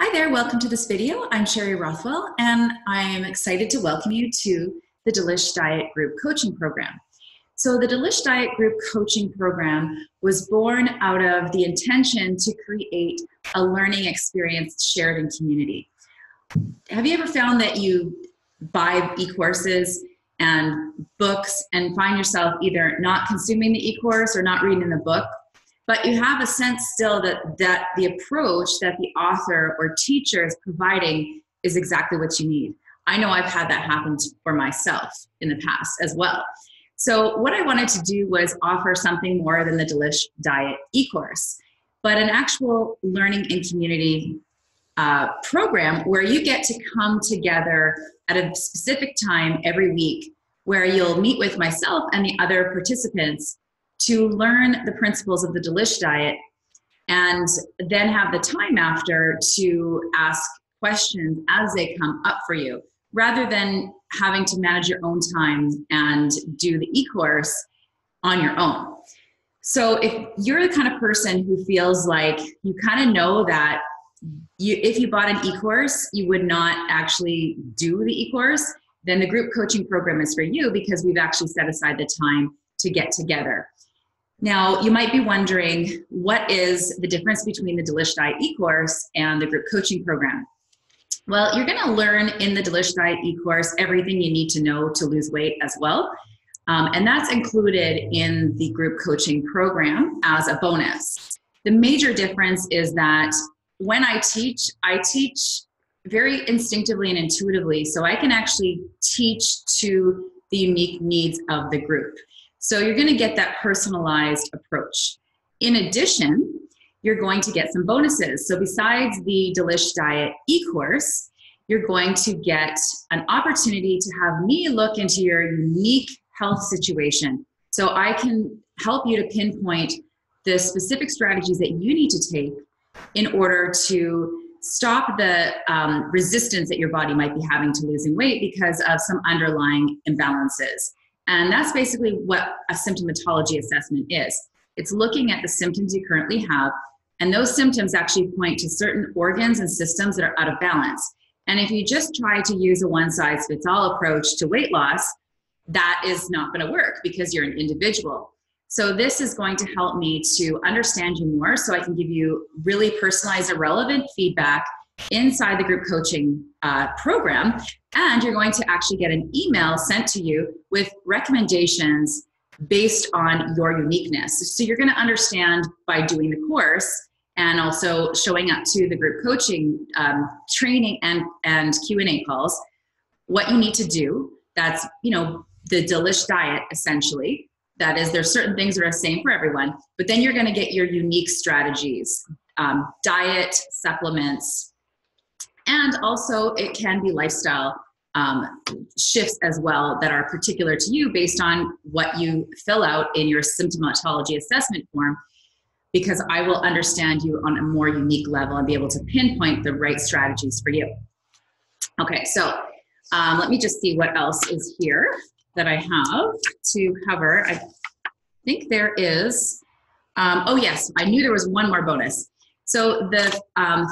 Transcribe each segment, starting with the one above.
Hi there, welcome to this video. I'm Sherry Rothwell, and I'm excited to welcome you to the Delish Diet Group Coaching Program. So the Delish Diet Group Coaching Program was born out of the intention to create a learning experience shared in community. Have you ever found that you buy e-courses and books and find yourself either not consuming the e-course or not reading the book? But you have a sense still that the approach that the author or teacher is providing is exactly what you need. I know I've had that happen for myself in the past as well. So what I wanted to do was offer something more than the Delish Diet e-course, but an actual learning and community program where you get to come together at a specific time every week where you'll meet with myself and the other participants to learn the principles of the Delish diet, and then have the time after to ask questions as they come up for you, rather than having to manage your own time and do the e-course on your own. So if you're the kind of person who feels like you kind of know that if you bought an e-course, you would not actually do the e-course, then the group coaching program is for you, because we've actually set aside the time to get together. Now, you might be wondering, what is the difference between the Delish Diet e-course and the group coaching program? Well, you're going to learn in the Delish Diet e-course everything you need to know to lose weight as well. And that's included in the group coaching program as a bonus. The major difference is that when I teach very instinctively and intuitively, so I can actually teach to the unique needs of the group. So you're going to get that personalized approach. In addition, you're going to get some bonuses. So besides the Delish Diet e-course, you're going to get an opportunity to have me look into your unique health situation. So I can help you to pinpoint the specific strategies that you need to take in order to stop the resistance that your body might be having to losing weight because of some underlying imbalances. And that's basically what a symptomatology assessment is. It's looking at the symptoms you currently have, and those symptoms actually point to certain organs and systems that are out of balance. And if you just try to use a one-size-fits-all approach to weight loss, that is not going to work because you're an individual. So this is going to help me to understand you more, so I can give you really personalized and relevant feedback inside the group coaching program. And you're going to actually get an email sent to you with recommendations based on your uniqueness. So you're going to understand by doing the course and also showing up to the group coaching training and Q&A calls, what you need to do. That's, the Delish diet, essentially. That is, there's certain things that are the same for everyone, but then you're going to get your unique strategies, diet, supplements, and also it can be lifestyle shifts as well that are particular to you based on what you fill out in your symptomatology assessment form, because I will understand you on a more unique level and be able to pinpoint the right strategies for you. Okay, so let me just see what else is here that I have to cover. I think there is, oh yes, I knew there was one more bonus. So the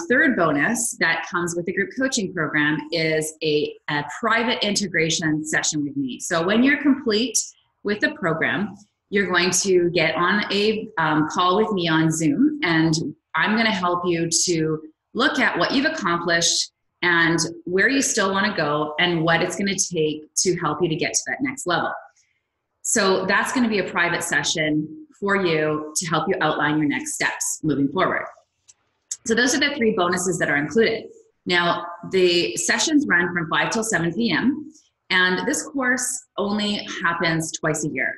third bonus that comes with the group coaching program is a private integration session with me. So when you're complete with the program, you're going to get on a call with me on Zoom, and I'm going to help you to look at what you've accomplished and where you still want to go and what it's going to take to help you to get to that next level. So that's going to be a private session for you to help you outline your next steps moving forward. So those are the three bonuses that are included. Now, the sessions run from 5 till 7 p.m. and this course only happens twice a year.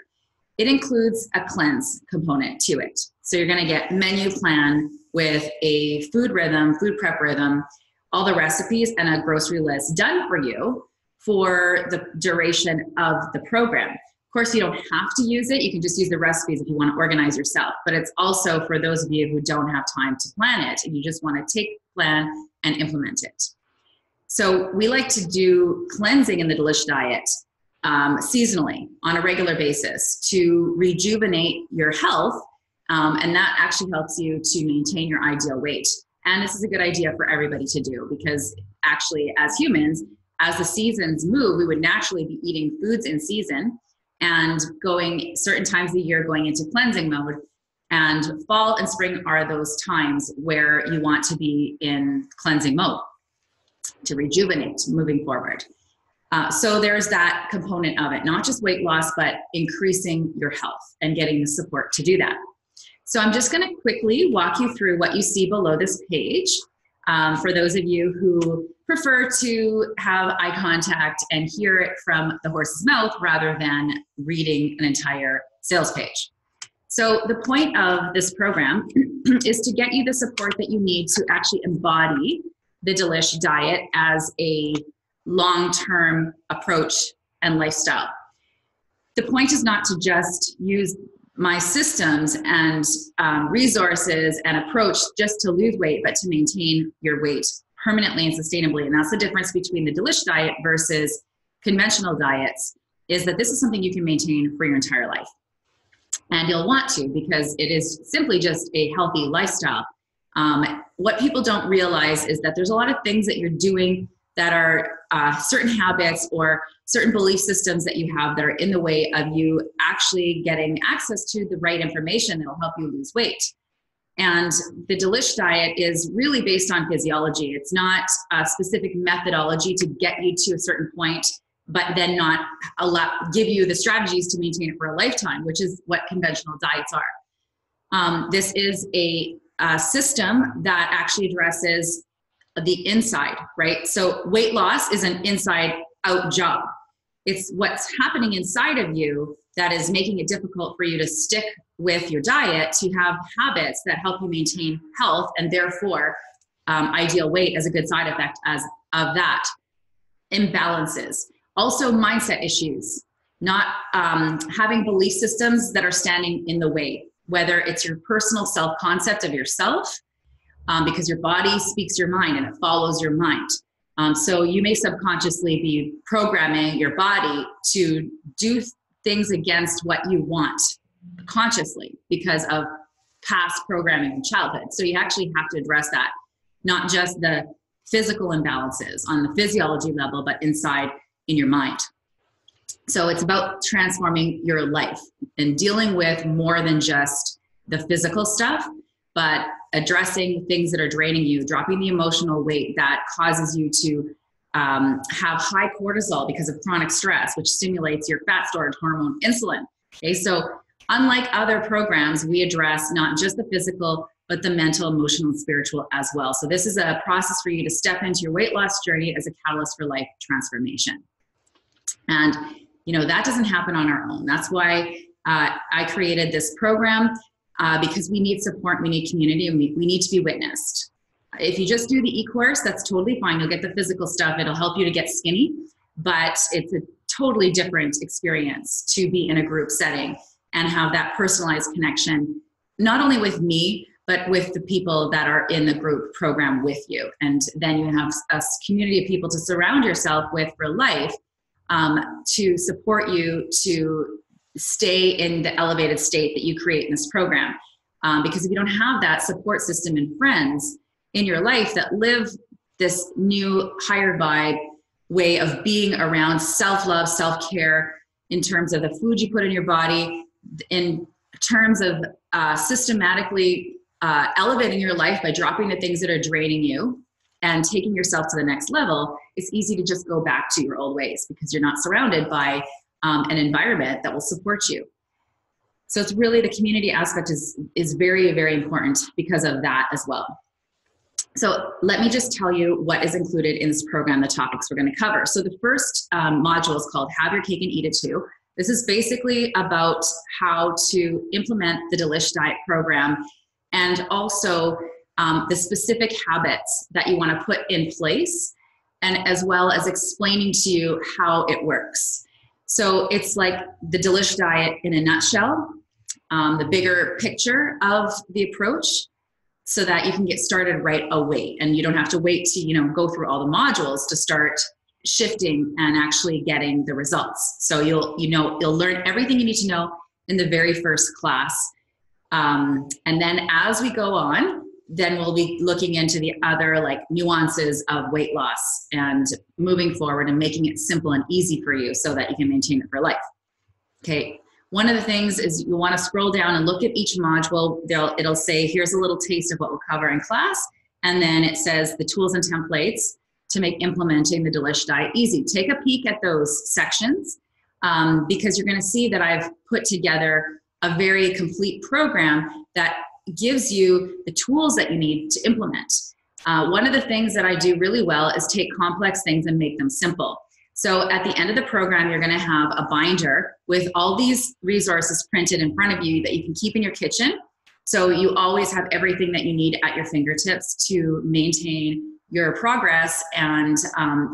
It includes a cleanse component to it. So you're going to get menu plan with a food rhythm, food prep rhythm, all the recipes, and a grocery list done for you for the duration of the program. Of course, you don't have to use it. You can just use the recipes if you want to organize yourself. But it's also for those of you who don't have time to plan it and you just want to take, plan, and implement it. So we like to do cleansing in the Delish diet seasonally on a regular basis to rejuvenate your health. And that actually helps you to maintain your ideal weight. And this is a good idea for everybody to do, because actually as humans, as the seasons move, we would naturally be eating foods in season and going certain times of the year going into cleansing mode. And fall and spring are those times where you want to be in cleansing mode to rejuvenate moving forward. So there's that component of it, not just weight loss, but increasing your health and getting the support to do that. So I'm just going to quickly walk you through what you see below this page. For those of you who prefer to have eye contact and hear it from the horse's mouth rather than reading an entire sales page. So the point of this program is to get you the support that you need to actually embody the Delish diet as a long-term approach and lifestyle. The point is not to just use my systems and resources and approach just to lose weight, but to maintain your weight permanently and sustainably. And that's the difference between the Delish diet versus conventional diets, is that this is something you can maintain for your entire life. And you'll want to, because it is simply just a healthy lifestyle. What people don't realize is that there's a lot of things that you're doing that are certain habits or certain belief systems that you have that are in the way of you actually getting access to the right information that'll help you lose weight. And the Delish diet is really based on physiology. It's not a specific methodology to get you to a certain point, but then not give you the strategies to maintain it for a lifetime, which is what conventional diets are. This is a system that actually addresses the inside, right? So weight loss is an inside out job. It's what's happening inside of you that is making it difficult for you to stick with your diet, to have habits that help you maintain health and therefore ideal weight as a good side effect of that. Imbalances. Also mindset issues, not having belief systems that are standing in the way, whether it's your personal self-concept of yourself, because your body speaks your mind and it follows your mind. So you may subconsciously be programming your body to do things against what you want consciously because of past programming in childhood. So you actually have to address that, not just the physical imbalances on the physiology level, but inside in your mind. So it's about transforming your life and dealing with more than just the physical stuff, but addressing things that are draining you, dropping the emotional weight that causes you to have high cortisol because of chronic stress, which stimulates your fat storage hormone, insulin. Okay, so unlike other programs, we address not just the physical, but the mental, emotional, and spiritual as well. So this is a process for you to step into your weight loss journey as a catalyst for life transformation. And, you know, that doesn't happen on our own. That's why I created this program, because we need support, we need community, and we need to be witnessed. If you just do the e-course, that's totally fine. You'll get the physical stuff. It'll help you to get skinny, but it's a totally different experience to be in a group setting and have that personalized connection, not only with me, but with the people that are in the group program with you. And then you have a community of people to surround yourself with for life, to support you to stay in the elevated state that you create in this program. Because if you don't have that support system and friends in your life that live this new higher vibe way of being around self-love, self-care, in terms of the food you put in your body, in terms of systematically elevating your life by dropping the things that are draining you and taking yourself to the next level, it's easy to just go back to your old ways because you're not surrounded by an environment that will support you. So it's really the community aspect is very, very important because of that as well. So let me just tell you what is included in this program, the topics we're going to cover. So the first module is called Have Your Cake and Eat It Too. This is basically about how to implement the Delish Diet program and also the specific habits that you want to put in place, and as well as explaining to you how it works. So it's like the Delish Diet in a nutshell, the bigger picture of the approach, so that you can get started right away and you don't have to wait to go through all the modules to start shifting and actually getting the results. So you'll learn everything you need to know in the very first class. And then as we go on, then we'll be looking into the other like nuances of weight loss and moving forward and making it simple and easy for you so that you can maintain it for life. Okay. One of the things is you want to scroll down and look at each module. It'll say, here's a little taste of what we'll cover in class. And then it says the tools and templates to make implementing the Delish diet easy. Take a peek at those sections because you're going to see that I've put together a very complete program that gives you the tools that you need to implement. One of the things that I do really well is take complex things and make them simple. So at the end of the program, you're going to have a binder with all these resources printed in front of you that you can keep in your kitchen. So you always have everything that you need at your fingertips to maintain your progress and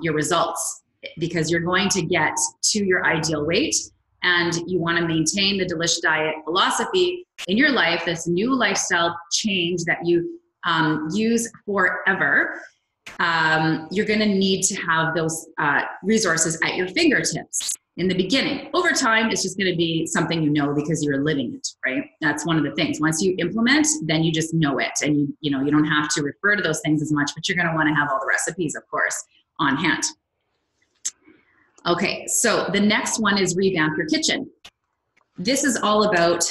your results, because you're going to get to your ideal weight and you want to maintain the Delish diet philosophy in your life, this new lifestyle change that you use forever. You're going to need to have those resources at your fingertips in the beginning. Over time, it's just going to be something you know because you're living it, right? That's one of the things. Once you implement, then you just know it, and you don't have to refer to those things as much, but you're going to want to have all the recipes, of course, on hand. Okay, so the next one is revamp your kitchen. This is all about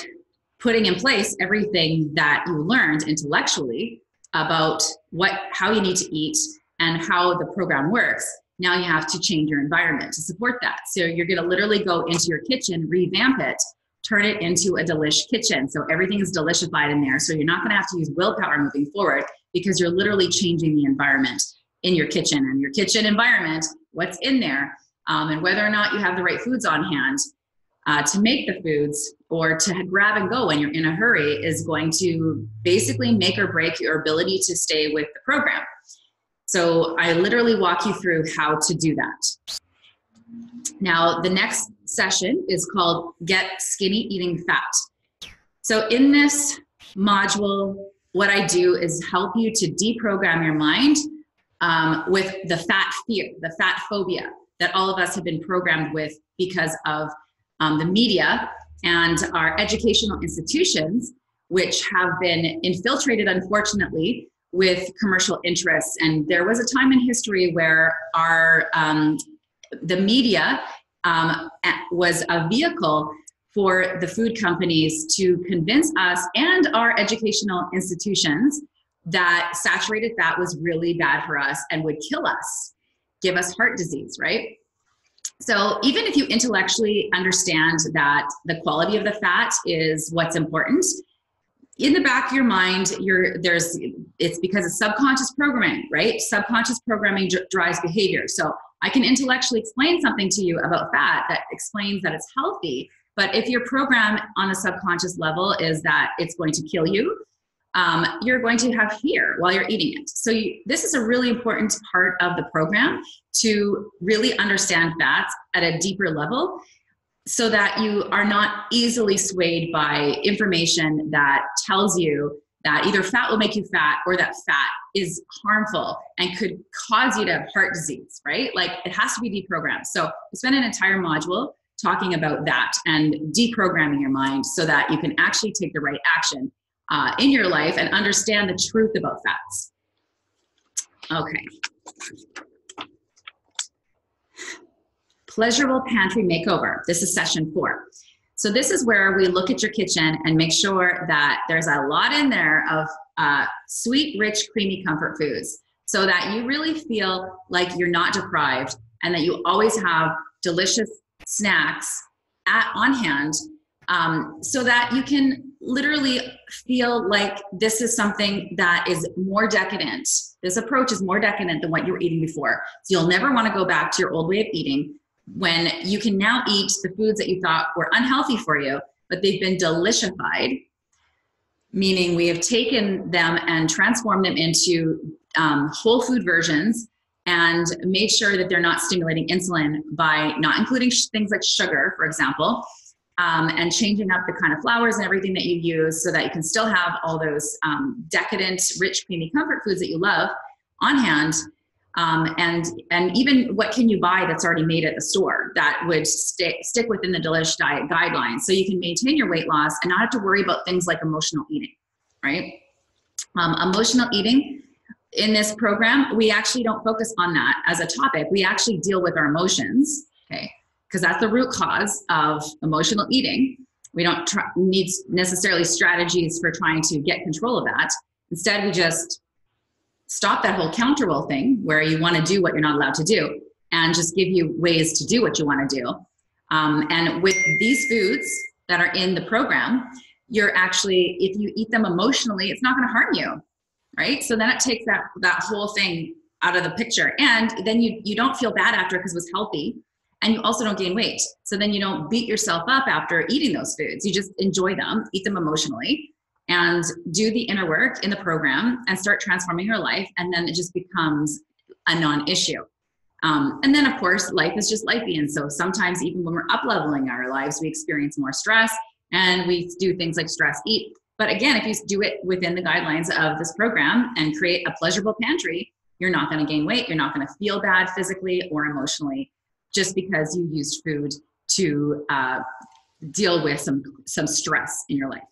putting in place everything that you learned intellectually about how you need to eat and how the program works. Now you have to change your environment to support that. So you're going to literally go into your kitchen, revamp it, turn it into a Delish kitchen. So everything is Delishified in there. So you're not going to have to use willpower moving forward because you're literally changing the environment in your kitchen, and your kitchen environment, what's in there, and whether or not you have the right foods on hand to make the foods or to grab and go when you're in a hurry is going to basically make or break your ability to stay with the program. So I literally walk you through how to do that. Now, the next session is called Get Skinny Eating Fat. So in this module, what I do is help you to deprogram your mind with the fat fear, the fat phobia that all of us have been programmed with because of the media and our educational institutions, which have been infiltrated, unfortunately, with commercial interests. And there was a time in history where the media was a vehicle for the food companies to convince us and our educational institutions that saturated fat was really bad for us and would kill us, give us heart disease, right? So even if you intellectually understand that the quality of the fat is what's important, in the back of your mind, it's because of subconscious programming, right? Subconscious programming drives behavior. So I can intellectually explain something to you about fat that explains that it's healthy, but if your program on a subconscious level is that it's going to kill you, you're going to have fear while you're eating it. So this is a really important part of the program, to really understand fats at a deeper level so that you are not easily swayed by information that tells you that either fat will make you fat or that fat is harmful and could cause you to have heart disease, right? Like, it has to be deprogrammed. So we spend an entire module talking about that and deprogramming your mind so that you can actually take the right action in your life and understand the truth about fats. Okay. Pleasurable Pantry Makeover. This is session 4. So this is where we look at your kitchen and make sure that there's a lot in there of sweet, rich, creamy comfort foods so that you really feel like you're not deprived and that you always have delicious snacks on hand, so that you can literally feel like this is something that is more decadent. This approach is more decadent than what you were eating before. So you'll never want to go back to your old way of eating when you can now eat the foods that you thought were unhealthy for you, but they've been Delishified, meaning we have taken them and transformed them into whole food versions and made sure that they're not stimulating insulin by not including things like sugar, for example, and changing up the kind of flours and everything that you use so that you can still have all those decadent, rich, creamy comfort foods that you love on hand. And even what can you buy that's already made at the store that would stick within the Delish diet guidelines, so you can maintain your weight loss and not have to worry about things like emotional eating, right? Emotional eating. In this program, we actually don't focus on that as a topic. We actually deal with our emotions, okay? Because that's the root cause of emotional eating. We don't need necessarily strategies for trying to get control of that. Instead, we just stop that whole counter will thing where you want to do what you're not allowed to do and just give you ways to do what you want to do. And with these foods that are in the program, you're actually, if you eat them emotionally, it's not going to harm you. Right? So then it takes that whole thing out of the picture. And then you don't feel bad after because it was healthy. And you also don't gain weight. So then you don't beat yourself up after eating those foods. You just enjoy them, eat them emotionally, and do the inner work in the program and start transforming your life. And then it just becomes a non-issue. And then of course, life is just lifey. And so sometimes even when we're up-leveling our lives, we experience more stress and we do things like stress eat. But again, if you do it within the guidelines of this program and create a pleasurable pantry, you're not going to gain weight. You're not going to feel bad physically or emotionally just because you used food to deal with some stress in your life.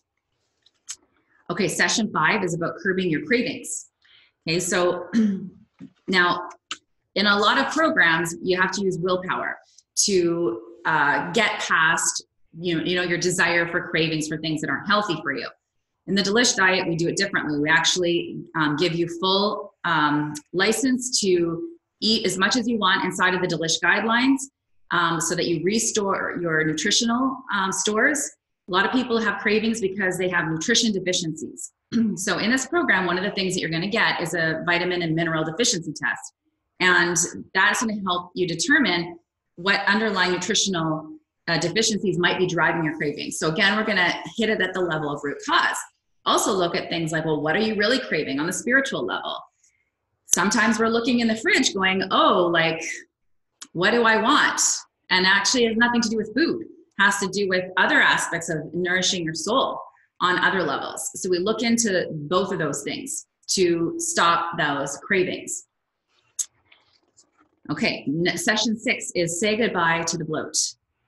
Okay, session 5 is about curbing your cravings. Okay, so now in a lot of programs, you have to use willpower to get past your desire for cravings for things that aren't healthy for you. In the Delish diet, we do it differently. We actually give you full license to eat as much as you want inside of the Delish guidelines so that you restore your nutritional stores. A lot of people have cravings because they have nutrition deficiencies. So in this program, one of the things that you're going to get is a vitamin and mineral deficiency test. And that's going to help you determine what underlying nutritional deficiencies might be driving your cravings. So again, we're going to hit it at the level of root cause. Also look at things like, well, what are you really craving on the spiritual level? Sometimes we're looking in the fridge going, oh, like, what do I want? And actually it has nothing to do with food. It has to do with other aspects of nourishing your soul on other levels. So we look into both of those things to stop those cravings. Okay, session 6 is say goodbye to the bloat.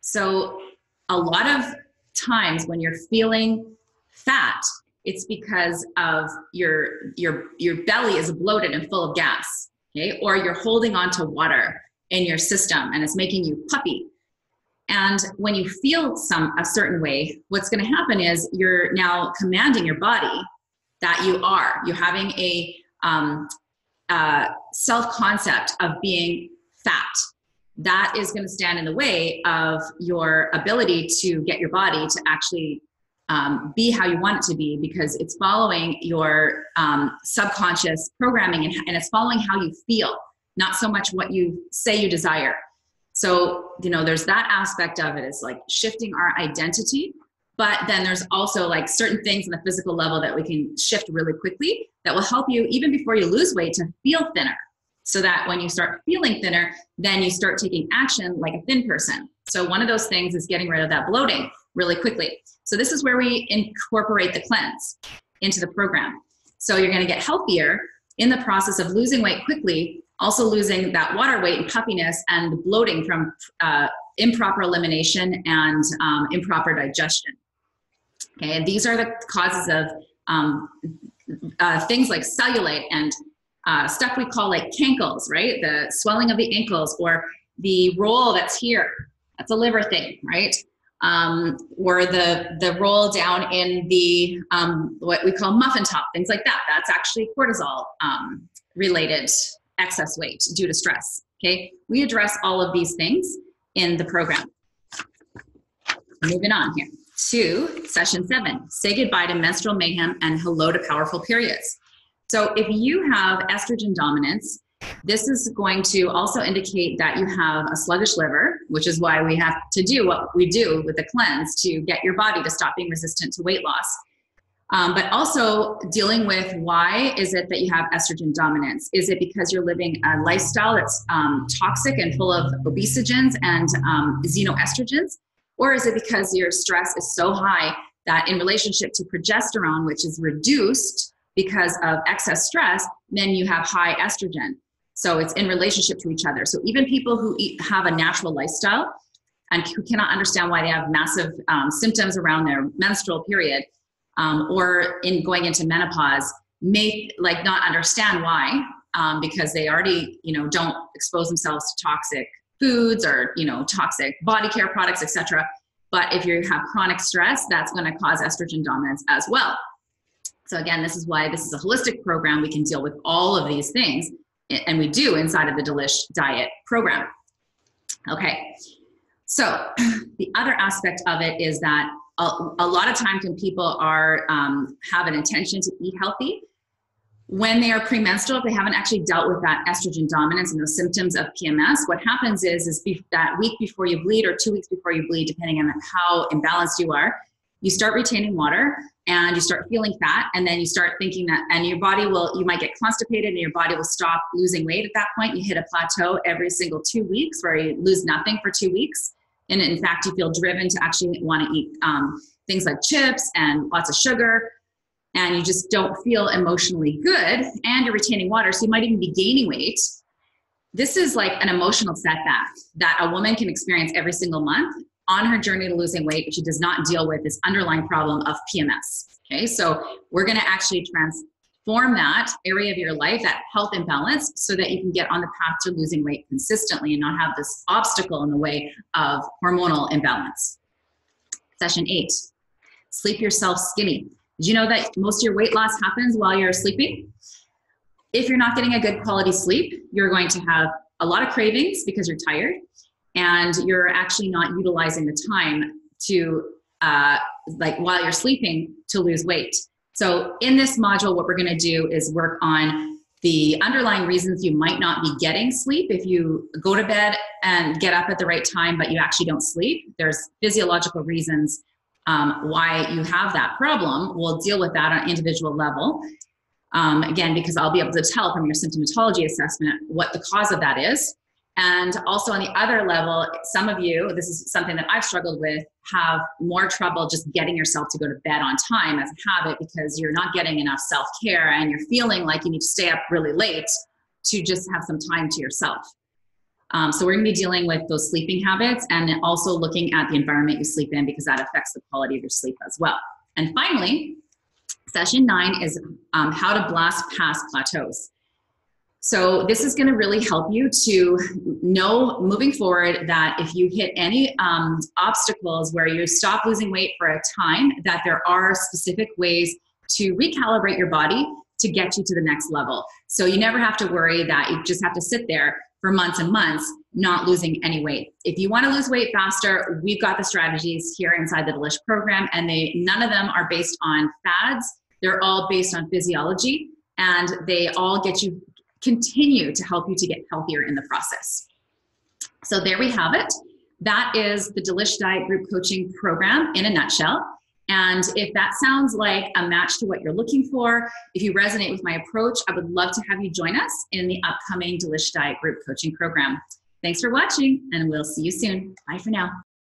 So a lot of times when you're feeling fat, it's because of your belly is bloated and full of gas, okay? Or you're holding on to water in your system and it's making you puffy. And when you feel a certain way, what's going to happen is you're now commanding your body that you're having a self-concept of being fat. That is going to stand in the way of your ability to get your body to actually be how you want it to be, because it's following your subconscious programming and it's following how you feel, not so much what you say you desire. So, there's that aspect of it. It's like shifting our identity, but then there's also like certain things on the physical level that we can shift really quickly that will help you even before you lose weight to feel thinner. So that when you start feeling thinner, then you start taking action like a thin person. So one of those things is getting rid of that bloating really quickly. So this is where we incorporate the cleanse into the program. So you're going to get healthier in the process of losing weight quickly, also losing that water weight and puffiness and bloating from improper elimination and improper digestion. Okay, and these are the causes of things like cellulite and stuff we call like cankles, right? The swelling of the ankles, or the roll that's here. That's a liver thing, right? Or the roll down in the what we call muffin top, things like that. That's actually cortisol related excess weight due to stress. Okay, we address all of these things in the program. Moving on here to session 7, say goodbye to menstrual mayhem and hello to powerful periods. So if you have estrogen dominance, this is going to also indicate that you have a sluggish liver, which is why we have to do what we do with the cleanse to get your body to stop being resistant to weight loss. But also dealing with why is it that you have estrogen dominance? Is it because you're living a lifestyle that's toxic and full of obesogens and xenoestrogens? Or is it because your stress is so high that in relationship to progesterone, which is reduced because of excess stress, then you have high estrogen. So it's in relationship to each other. So even people who have a natural lifestyle and who cannot understand why they have massive symptoms around their menstrual period or in going into menopause, may like not understand why, because they already, don't expose themselves to toxic foods or, toxic body care products, etc. But if you have chronic stress, that's going to cause estrogen dominance as well. So again, this is why this is a holistic program. We can deal with all of these things, and we do inside of the Delish Diet program. Okay, so the other aspect of it is that a lot of times when people are have an intention to eat healthy, when they are premenstrual, if they haven't actually dealt with that estrogen dominance and those symptoms of PMS, what happens is that week before you bleed or 2 weeks before you bleed, depending on how imbalanced you are, you start retaining water and you start feeling fat, and then you start thinking that, and your body you might get constipated and your body will stop losing weight at that point. You hit a plateau every single 2 weeks where you lose nothing for 2 weeks. And in fact, you feel driven to actually want to eat things like chips and lots of sugar, and you just don't feel emotionally good, and you're retaining water, so you might even be gaining weight. This is like an emotional setback that a woman can experience every single month on her journey to losing weight if she does not deal with this underlying problem of PMS. Okay, so we're going to actually transform that area of your life, that health imbalance, so that you can get on the path to losing weight consistently and not have this obstacle in the way of hormonal imbalance. Session 8, sleep yourself skinny. Did you know that most of your weight loss happens while you're sleeping? If you're not getting a good quality sleep, you're going to have a lot of cravings because you're tired, and you're actually not utilizing the time to, while you're sleeping, to lose weight. So in this module, what we're going to do is work on the underlying reasons you might not be getting sleep. If you go to bed and get up at the right time, but you actually don't sleep, there's physiological reasons why you have that problem. We'll deal with that on an individual level. Again, because I'll be able to tell from your symptomatology assessment what the cause of that is. And also on the other level, some of you, this is something that I've struggled with, have more trouble just getting yourself to go to bed on time as a habit because you're not getting enough self-care and you're feeling like you need to stay up really late to just have some time to yourself. So we're going to be dealing with those sleeping habits and also looking at the environment you sleep in, because that affects the quality of your sleep as well. And finally, session 9 is how to blast past plateaus. So this is going to really help you to know moving forward that if you hit any obstacles where you stop losing weight for a time, that there are specific ways to recalibrate your body to get you to the next level. So you never have to worry that you just have to sit there for months and months not losing any weight. If you want to lose weight faster, we've got the strategies here inside the Delish program, and none of them are based on fads. They're all based on physiology, and they all continue to help you to get healthier in the process. So there we have it. That is the Delish Diet Group Coaching Program in a nutshell. And if that sounds like a match to what you're looking for, if you resonate with my approach, I would love to have you join us in the upcoming Delish Diet Group Coaching Program. Thanks for watching, and we'll see you soon. Bye for now.